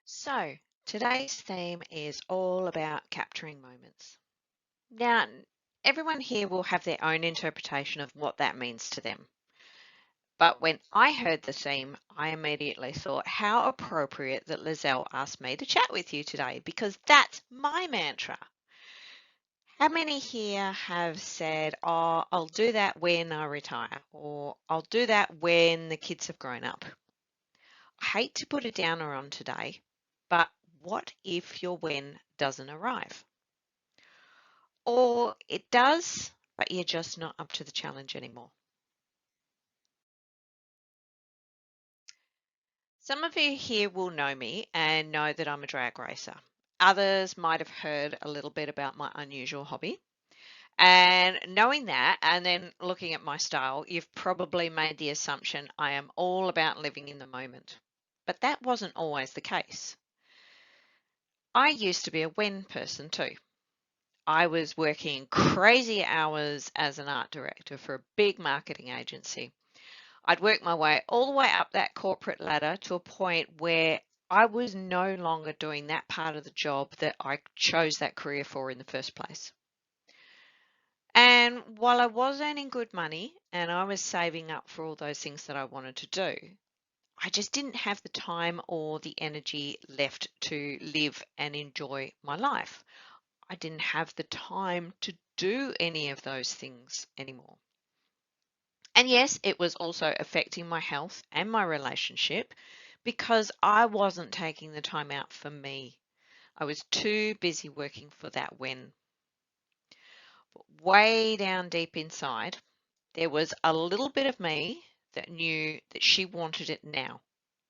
So, today's theme is all about capturing moments. Now, everyone here will have their own interpretation of what that means to them. But when I heard the theme, I immediately thought how appropriate that Lizelle asked me to chat with you today because that's my mantra. How many here have said, "Oh, I'll do that when I retire," or "I'll do that when the kids have grown up"? I hate to put a downer on today, but what if your when doesn't arrive? Or it does, but you're just not up to the challenge anymore. Some of you here will know me and know that I'm a drag racer. Others might have heard a little bit about my unusual hobby. And knowing that and then looking at my style, you've probably made the assumption I am all about living in the moment. But that wasn't always the case. I used to be a when person too. I was working crazy hours as an art director for a big marketing agency. I'd worked my way all the way up that corporate ladder to a point where I was no longer doing that part of the job that I chose that career for in the first place. And while I was earning good money and I was saving up for all those things that I wanted to do, I just didn't have the time or the energy left to live and enjoy my life. I didn't have the time to do any of those things anymore. And yes, it was also affecting my health and my relationship because I wasn't taking the time out for me. I was too busy working for that when. But way down deep inside, there was a little bit of me that knew that she wanted it now.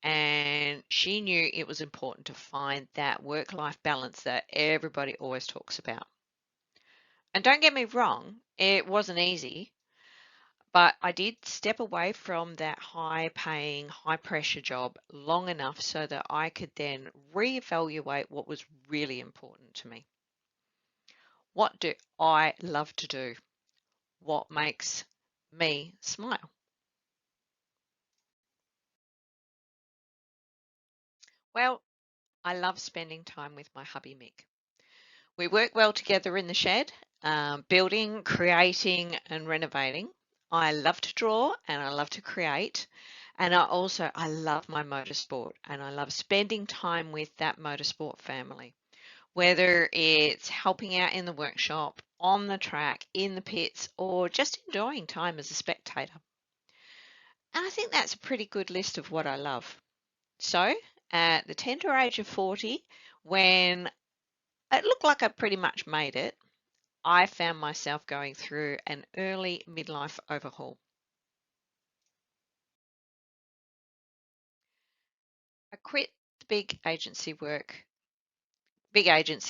And she knew it was important to find that work-life balance that everybody always talks about. And don't get me wrong, it wasn't easy. But I did step away from that high paying, high pressure job long enough so that I could then reevaluate what was really important to me. What do I love to do? What makes me smile? Well, I love spending time with my hubby Mick. We work well together in the shed, building, creating, and renovating. I love to draw and I love to create. And I love my motorsport and I love spending time with that motorsport family, whether it's helping out in the workshop, on the track, in the pits, or just enjoying time as a spectator. And I think that's a pretty good list of what I love. So, at the tender age of 40, when it looked like I pretty much made it, I found myself going through an early midlife overhaul. I quit the big agency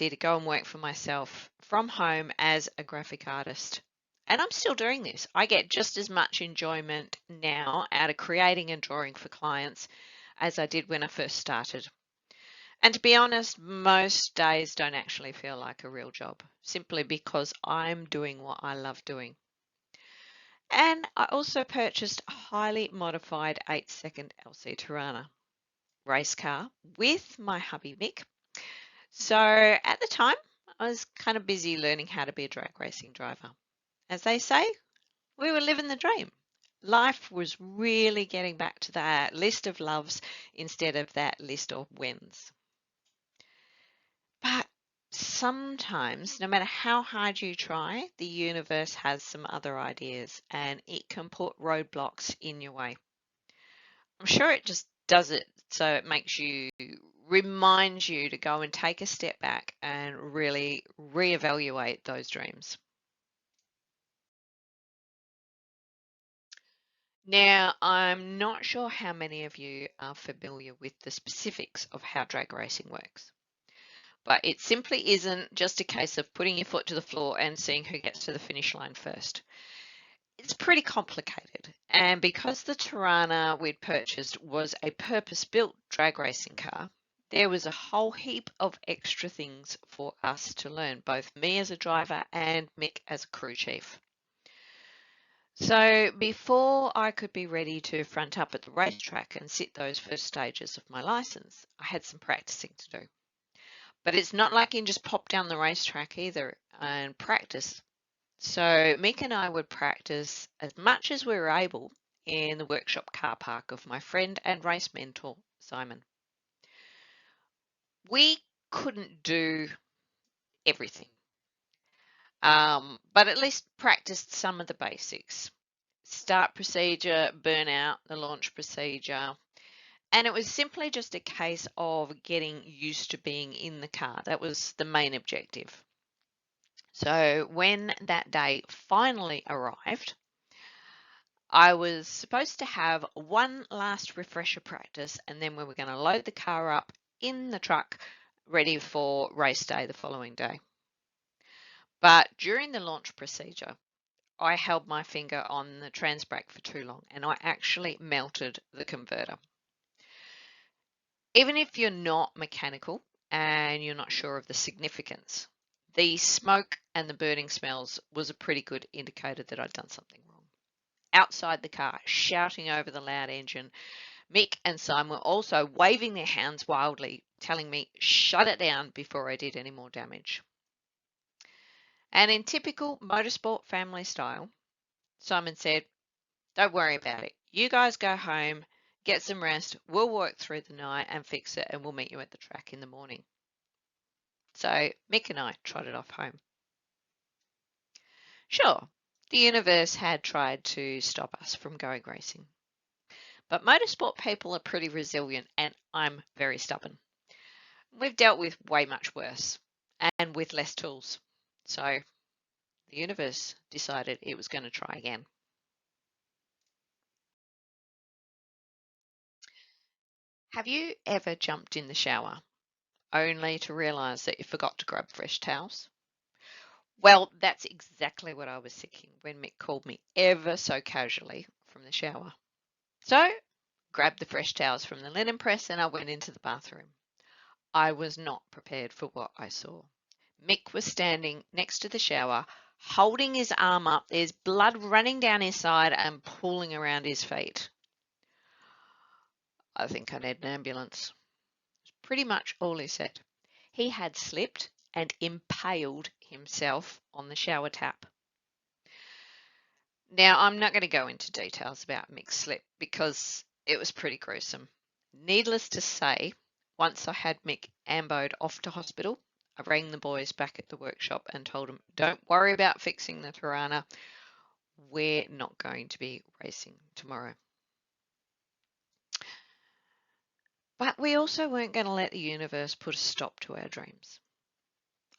to go and work for myself from home as a graphic artist. And I'm still doing this. I get just as much enjoyment now out of creating and drawing for clients as I did when I first started. And to be honest, most days don't actually feel like a real job, simply because I'm doing what I love doing. And I also purchased a highly modified 8-second LC Tirana race car with my hubby Mick. So at the time, I was kind of busy learning how to be a drag racing driver. As they say, we were living the dream. Life was really getting back to that list of loves instead of that list of wins. But sometimes, no matter how hard you try, the universe has some other ideas and it can put roadblocks in your way. I'm sure it just does it so it makes you, reminds you to go and take a step back and really reevaluate those dreams. Now, I'm not sure how many of you are familiar with the specifics of how drag racing works, but it simply isn't just a case of putting your foot to the floor and seeing who gets to the finish line first. It's pretty complicated, and because the Tirana we'd purchased was a purpose-built drag racing car, there was a whole heap of extra things for us to learn, both me as a driver and Mick as a crew chief. So before I could be ready to front up at the racetrack and sit those first stages of my license, I had some practicing to do. But it's not like you can just pop down the racetrack either and practice. So Mick and I would practice as much as we were able in the workshop car park of my friend and race mentor, Simon. We couldn't do everything, but at least practiced some of the basics. Start procedure, burnout, the launch procedure. And it was simply just a case of getting used to being in the car. That was the main objective. So when that day finally arrived, I was supposed to have one last refresher practice, and then we were going to load the car up in the truck ready for race day the following day. But during the launch procedure, I held my finger on the trans brake for too long and I actually melted the converter. Even if you're not mechanical and you're not sure of the significance, the smoke and the burning smells was a pretty good indicator that I'd done something wrong. Outside the car, shouting over the loud engine, Mick and Simon were also waving their hands wildly, telling me, shut it down before I did any more damage. And in typical motorsport family style, Simon said, don't worry about it. You guys go home, get some rest. We'll work through the night and fix it, and we'll meet you at the track in the morning. So Mick and I trotted off home. Sure, the universe had tried to stop us from going racing. But motorsport people are pretty resilient, and I'm very stubborn. We've dealt with way much worse and with less tools. So the universe decided it was going to try again. Have you ever jumped in the shower only to realize that you forgot to grab fresh towels? Well, that's exactly what I was thinking when Mick called me ever so casually from the shower. So, grabbed the fresh towels from the linen press and I went into the bathroom. I was not prepared for what I saw. Mick was standing next to the shower, holding his arm up. There's blood running down his side and pooling around his feet. I think I need an ambulance. Pretty much all he said. He had slipped and impaled himself on the shower tap. Now, I'm not going to go into details about Mick's slip because it was pretty gruesome. Needless to say, once I had Mick amboed off to hospital, I rang the boys back at the workshop and told them, don't worry about fixing the Tirana. We're not going to be racing tomorrow. But we also weren't going to let the universe put a stop to our dreams.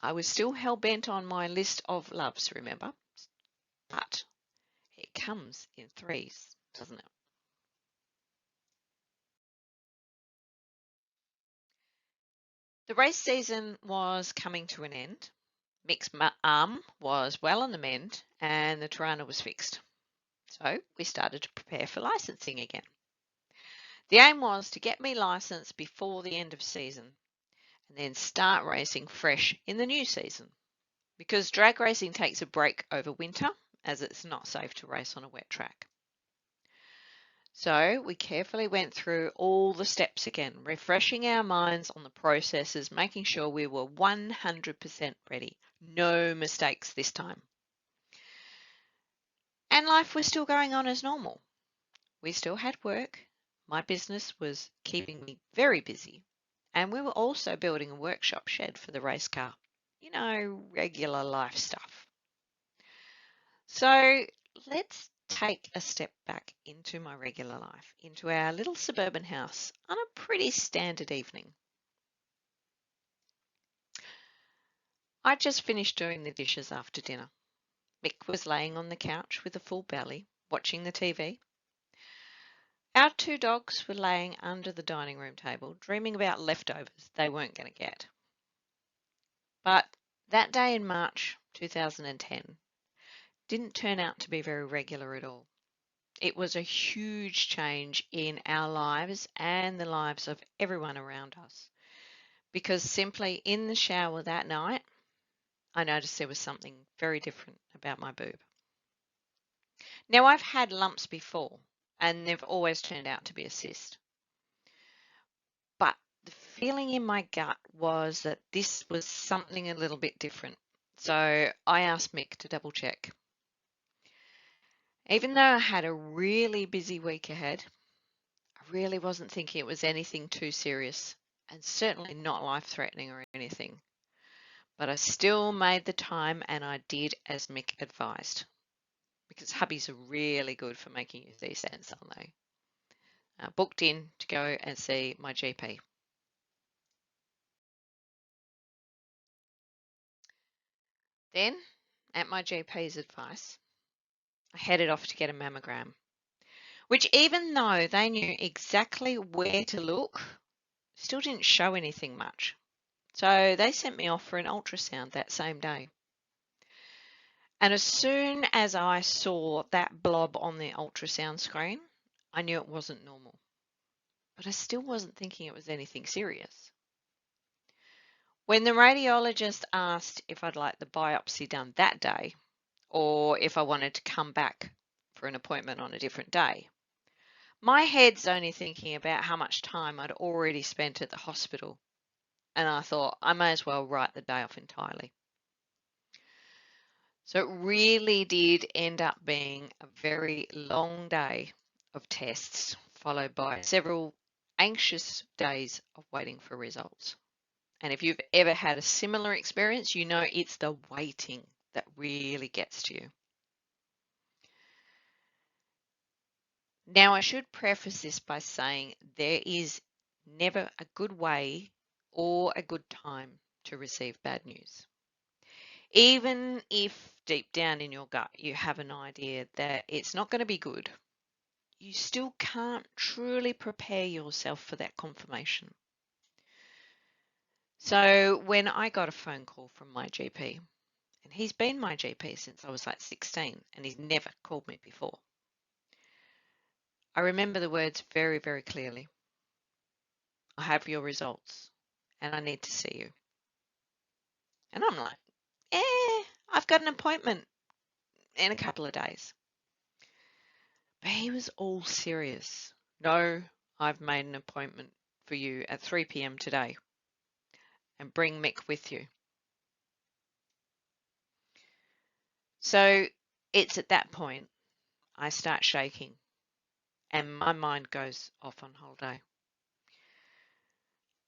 I was still hell-bent on my list of loves, remember? But it comes in threes, doesn't it? The race season was coming to an end. Mick's arm was well on the mend and the Tirana was fixed. So we started to prepare for licensing again. The aim was to get me licensed before the end of season and then start racing fresh in the new season. Because drag racing takes a break over winter as it's not safe to race on a wet track. So we carefully went through all the steps again, refreshing our minds on the processes, making sure we were 100% ready. No mistakes this time. And life was still going on as normal. We still had work. My business was keeping me very busy. And we were also building a workshop shed for the race car. You know, regular life stuff. So let's take a step back into my regular life, into our little suburban house on a pretty standard evening. I just finished doing the dishes after dinner. Mick was laying on the couch with a full belly, watching the TV. Our two dogs were laying under the dining room table, dreaming about leftovers they weren't going to get. But that day in March 2010 didn't turn out to be very regular at all. It was a huge change in our lives and the lives of everyone around us. Because simply in the shower that night, I noticed there was something very different about my boob. Now, I've had lumps before, and they've always turned out to be a cyst. But the feeling in my gut was that this was something a little bit different. So I asked Mick to double check. Even though I had a really busy week ahead, I really wasn't thinking it was anything too serious, and certainly not life-threatening or anything. But I still made the time, and I did as Mick advised. Because hubbies are really good for making you see sense, aren't they? Booked in to go and see my GP. Then, at my GP's advice, I headed off to get a mammogram, which even though they knew exactly where to look, still didn't show anything much. So they sent me off for an ultrasound that same day. And as soon as I saw that blob on the ultrasound screen, I knew it wasn't normal. But I still wasn't thinking it was anything serious. When the radiologist asked if I'd like the biopsy done that day, or if I wanted to come back for an appointment on a different day, my head's only thinking about how much time I'd already spent at the hospital, and I thought I may as well write the day off entirely. So it really did end up being a very long day of tests, followed by several anxious days of waiting for results. And if you've ever had a similar experience, you know it's the waiting that really gets to you. Now, I should preface this by saying there is never a good way or a good time to receive bad news. Even if deep down in your gut you have an idea that it's not going to be good, you still can't truly prepare yourself for that confirmation. So when I got a phone call from my GP, and he's been my GP since I was like 16, and he's never called me before, I remember the words very, very clearly. I have your results, and I need to see you. And I'm like, I've got an appointment in a couple of days. But he was all serious. No, I've made an appointment for you at 3 p.m. today, and bring Mick with you. So it's at that point I start shaking, and my mind goes off on holiday.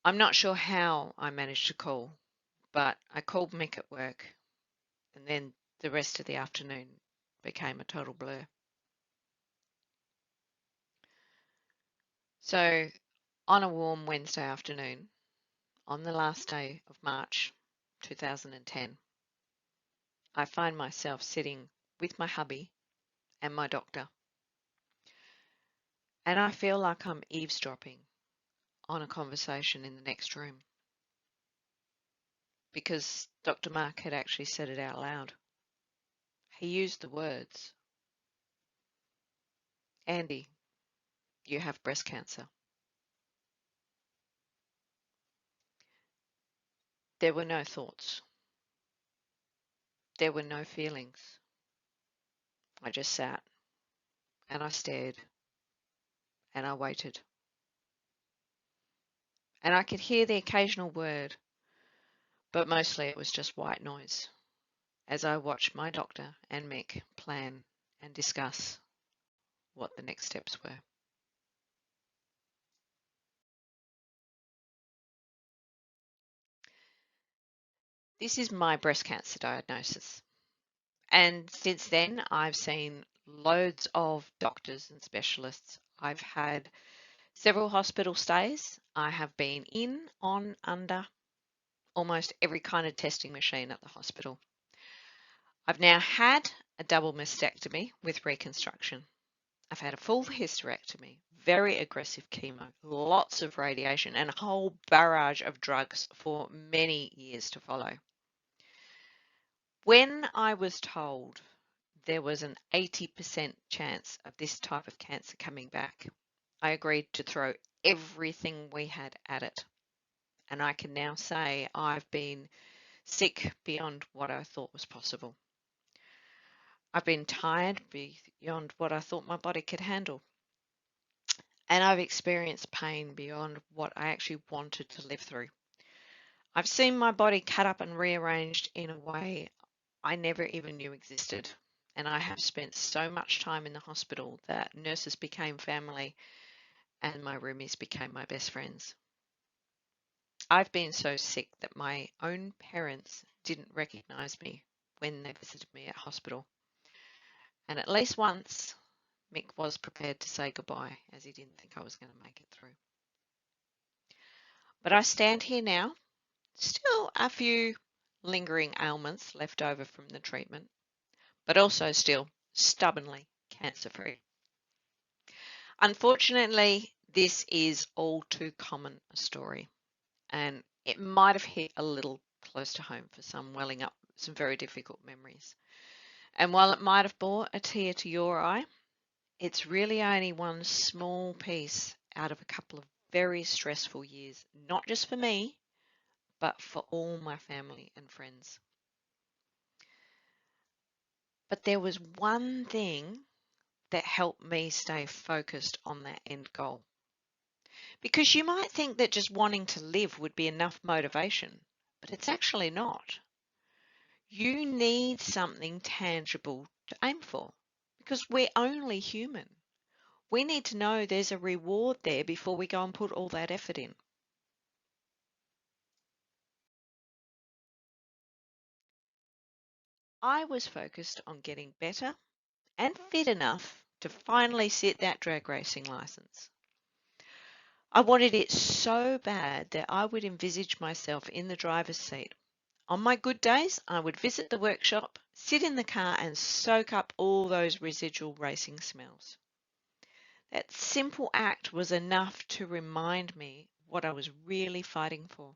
I'm not sure how I managed to call, but I called Mick at work, and then the rest of the afternoon became a total blur. So on a warm Wednesday afternoon, on the last day of March 2010, I find myself sitting with my hubby and my doctor, and I feel like I'm eavesdropping on a conversation in the next room because Dr. Mark had actually said it out loud. He used the words, Andy, you have breast cancer. There were no thoughts. There were no feelings. I just sat and I stared and I waited. And I could hear the occasional word, but mostly it was just white noise as I watched my doctor and Mick plan and discuss what the next steps were. This is my breast cancer diagnosis. And since then, I've seen loads of doctors and specialists. I've had several hospital stays. I have been in, on, under almost every kind of testing machine at the hospital. I've now had a double mastectomy with reconstruction. I've had a full hysterectomy, very aggressive chemo, lots of radiation, and a whole barrage of drugs for many years to follow. When I was told there was an 80% chance of this type of cancer coming back, I agreed to throw everything we had at it. And I can now say I've been sick beyond what I thought was possible. I've been tired beyond what I thought my body could handle. And I've experienced pain beyond what I actually wanted to live through. I've seen my body cut up and rearranged in a way I never even knew existed. And I have spent so much time in the hospital that nurses became family and my roomies became my best friends. I've been so sick that my own parents didn't recognize me when they visited me at hospital. And at least once, Mick was prepared to say goodbye as he didn't think I was going to make it through. But I stand here now, still a few lingering ailments left over from the treatment, but also still stubbornly cancer-free. Unfortunately, this is all too common a story, and it might have hit a little close to home for some, welling up some very difficult memories. And while it might have brought a tear to your eye, it's really only one small piece out of a couple of very stressful years, not just for me, but for all my family and friends. But there was one thing that helped me stay focused on that end goal. Because you might think that just wanting to live would be enough motivation, but it's actually not. You need something tangible to aim for because we're only human. We need to know there's a reward there before we go and put all that effort in. I was focused on getting better and fit enough to finally sit that drag racing license. I wanted it so bad that I would envisage myself in the driver's seat. On my good days, I would visit the workshop, sit in the car and soak up all those residual racing smells. That simple act was enough to remind me what I was really fighting for.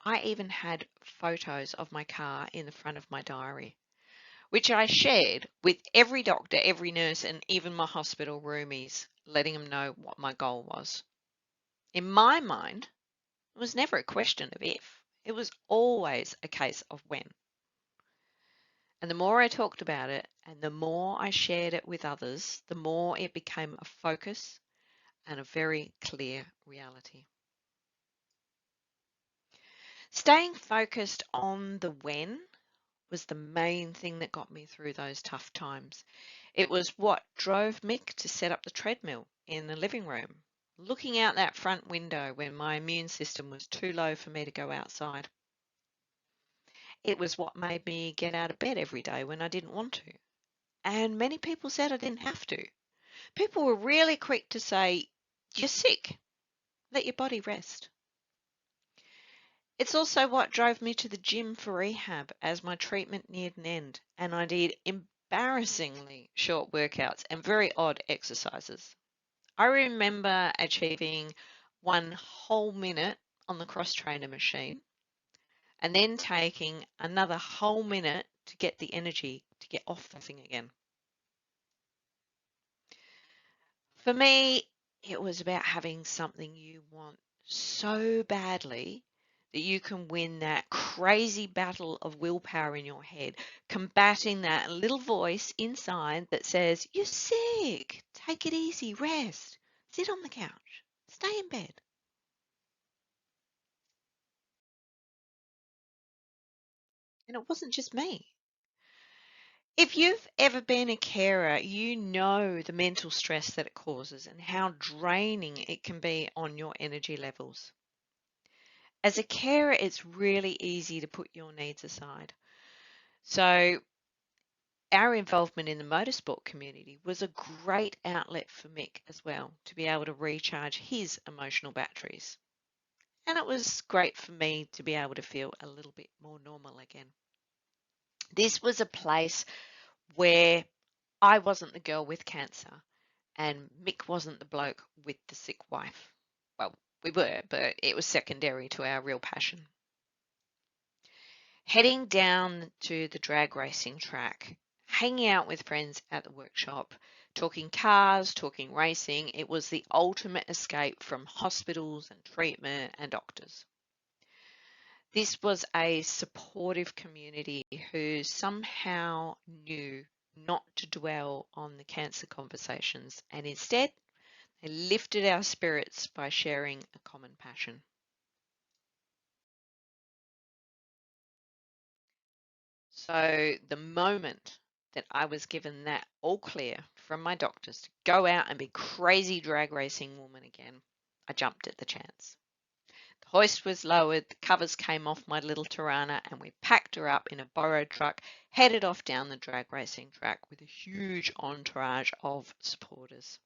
I even had photos of my car in the front of my diary, which I shared with every doctor, every nurse, and even my hospital roomies, letting them know what my goal was. In my mind, it was never a question of if, it was always a case of when. And the more I talked about it and the more I shared it with others, the more it became a focus and a very clear reality. Staying focused on the when was the main thing that got me through those tough times. It was what drove Mick to set up the treadmill in the living room, looking out that front window when my immune system was too low for me to go outside. It was what made me get out of bed every day when I didn't want to. And many people said I didn't have to. People were really quick to say, "You're sick. Let your body rest." It's also what drove me to the gym for rehab as my treatment neared an end, and I did embarrassingly short workouts and very odd exercises. I remember achieving 1 whole minute on the cross trainer machine and then taking another whole minute to get the energy to get off the thing again. For me, it was about having something you want so badly that you can win that crazy battle of willpower in your head, combating that little voice inside that says, "You're sick, take it easy, rest, sit on the couch, stay in bed." And it wasn't just me. If you've ever been a carer, you know the mental stress that it causes and how draining it can be on your energy levels. As a carer, it's really easy to put your needs aside. So our involvement in the motorsport community was a great outlet for Mick as well to be able to recharge his emotional batteries. And it was great for me to be able to feel a little bit more normal again. This was a place where I wasn't the girl with cancer and Mick wasn't the bloke with the sick wife. Well, we were, but it was secondary to our real passion. Heading down to the drag racing track, hanging out with friends at the workshop, talking cars, talking racing, it was the ultimate escape from hospitals and treatment and doctors. This was a supportive community who somehow knew not to dwell on the cancer conversations and instead they lifted our spirits by sharing a common passion. So the moment that I was given that all clear from my doctors to go out and be crazy drag racing woman again, I jumped at the chance. The hoist was lowered, the covers came off my little Tirana, and we packed her up in a borrowed truck, headed off down the drag racing track with a huge entourage of supporters.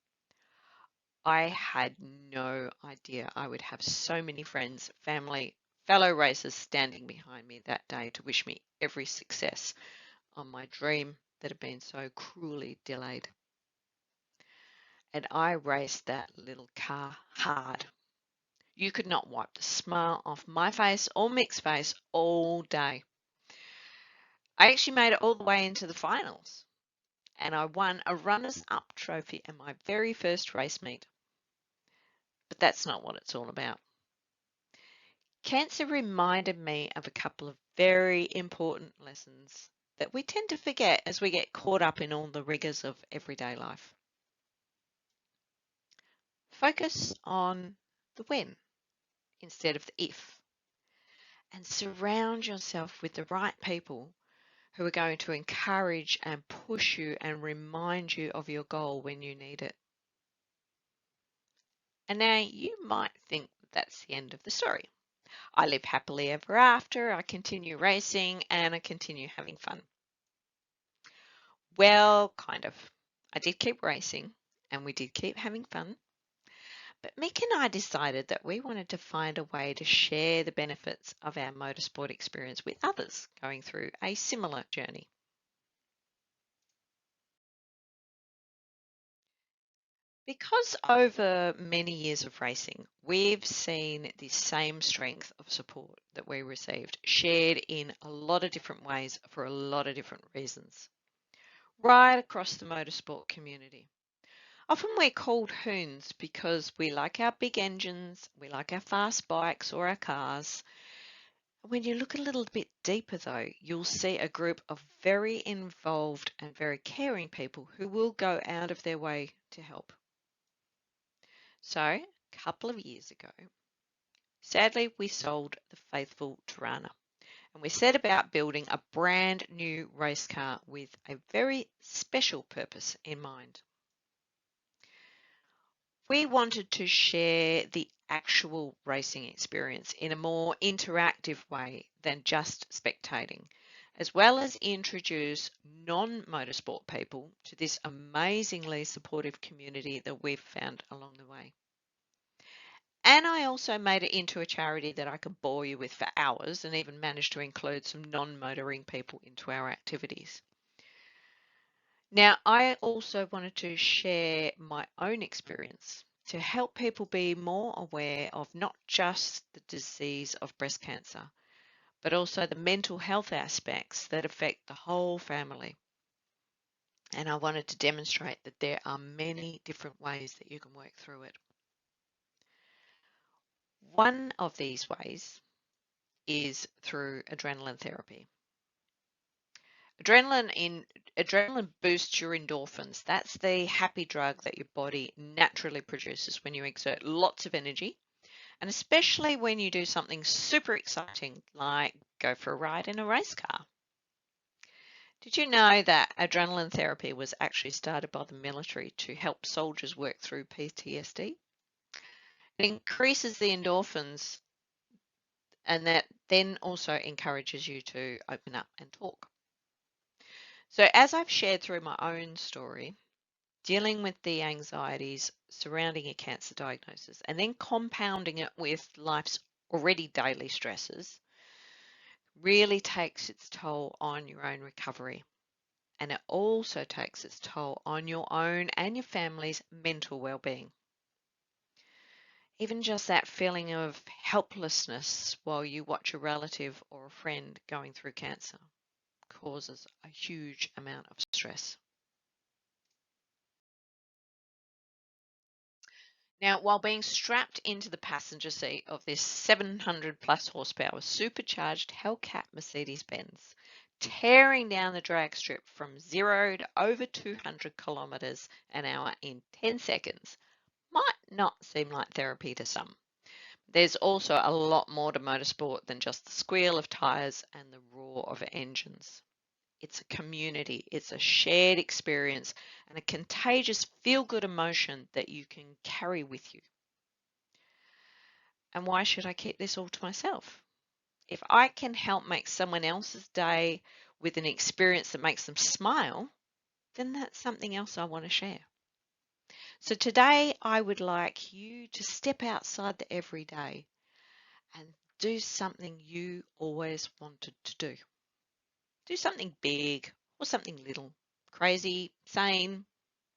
I had no idea I would have so many friends, family, fellow racers standing behind me that day to wish me every success on my dream that had been so cruelly delayed. And I raced that little car hard. You could not wipe the smile off my face or Mick's face all day. I actually made it all the way into the finals and I won a runners-up trophy in my very first race meet. But that's not what it's all about. Cancer reminded me of a couple of very important lessons that we tend to forget as we get caught up in all the rigors of everyday life. Focus on the when instead of the if, and surround yourself with the right people who are going to encourage and push you and remind you of your goal when you need it. And now you might think that's the end of the story. I live happily ever after, I continue racing, and I continue having fun. Well, kind of. I did keep racing, and we did keep having fun. But Mick and I decided that we wanted to find a way to share the benefits of our motorsport experience with others going through a similar journey. Because over many years of racing, we've seen the same strength of support that we received shared in a lot of different ways for a lot of different reasons, right across the motorsport community. Often we're called hoons because we like our big engines, we like our fast bikes or our cars. When you look a little bit deeper though, you'll see a group of very involved and very caring people who will go out of their way to help. So, a couple of years ago, sadly we sold the faithful Tirana and we set about building a brand new race car with a very special purpose in mind. We wanted to share the actual racing experience in a more interactive way than just spectating, as well as introduce non-motorsport people to this amazingly supportive community that we've found along the way. And I also made it into a charity that I could bore you with for hours and even managed to include some non-motoring people into our activities. Now, I also wanted to share my own experience to help people be more aware of not just the disease of breast cancer, but also the mental health aspects that affect the whole family. And I wanted to demonstrate that there are many different ways that you can work through it. One of these ways is through adrenaline therapy. Adrenaline boosts your endorphins. That's the happy drug that your body naturally produces when you exert lots of energy, and especially when you do something super exciting like go for a ride in a race car. Did you know that adrenaline therapy was actually started by the military to help soldiers work through PTSD? It increases the endorphins and that then also encourages you to open up and talk. So as I've shared through my own story, dealing with the anxieties surrounding a cancer diagnosis and then compounding it with life's already daily stresses really takes its toll on your own recovery. And it also takes its toll on your own and your family's mental well-being. Even just that feeling of helplessness while you watch a relative or a friend going through cancer causes a huge amount of stress. Now, while being strapped into the passenger seat of this 700 plus horsepower supercharged Hellcat Mercedes-Benz, tearing down the drag strip from 0 to over 200 kilometers an hour in 10 seconds might not seem like therapy to some. There's also a lot more to motorsport than just the squeal of tires and the roar of engines. It's a community, it's a shared experience, and a contagious feel-good emotion that you can carry with you. And why should I keep this all to myself? If I can help make someone else's day with an experience that makes them smile, then that's something else I want to share. So today I would like you to step outside the everyday and do something you always wanted to do. Do something big or something little, crazy, sane.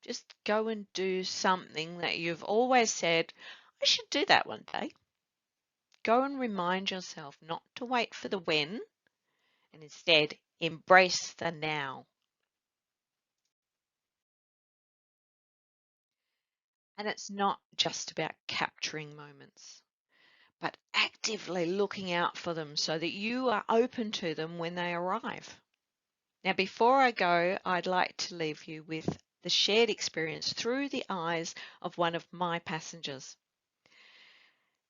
Just go and do something that you've always said, I should do that one day. Go and remind yourself not to wait for the when and instead embrace the now. And it's not just about capturing moments, but actively looking out for them so that you are open to them when they arrive. Now, before I go, I'd like to leave you with the shared experience through the eyes of one of my passengers.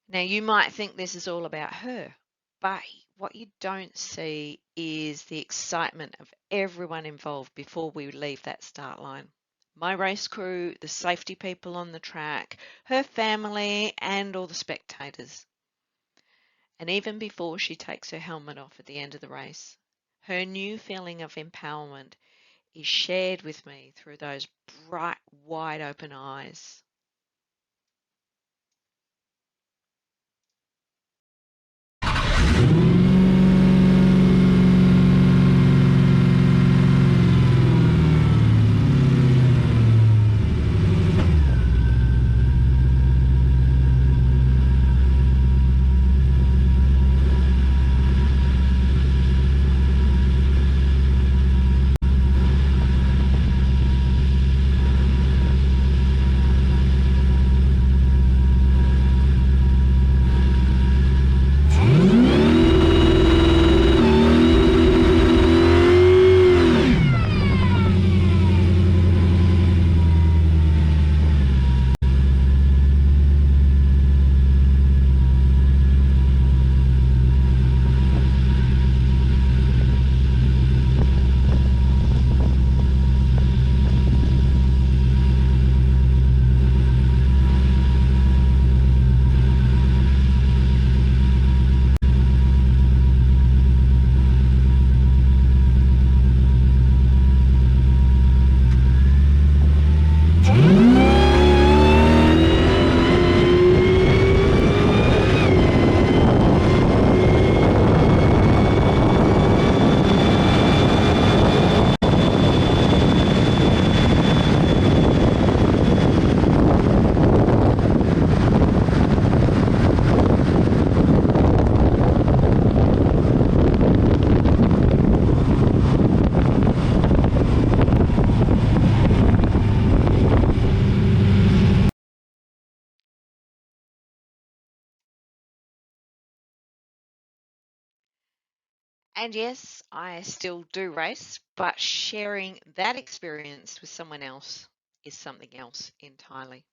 Now, you might think this is all about her, but what you don't see is the excitement of everyone involved before we leave that start line. My race crew, the safety people on the track, her family, and all the spectators. And even before she takes her helmet off at the end of the race, her new feeling of empowerment is shared with me through those bright, wide open eyes. And yes, I still do race, but sharing that experience with someone else is something else entirely.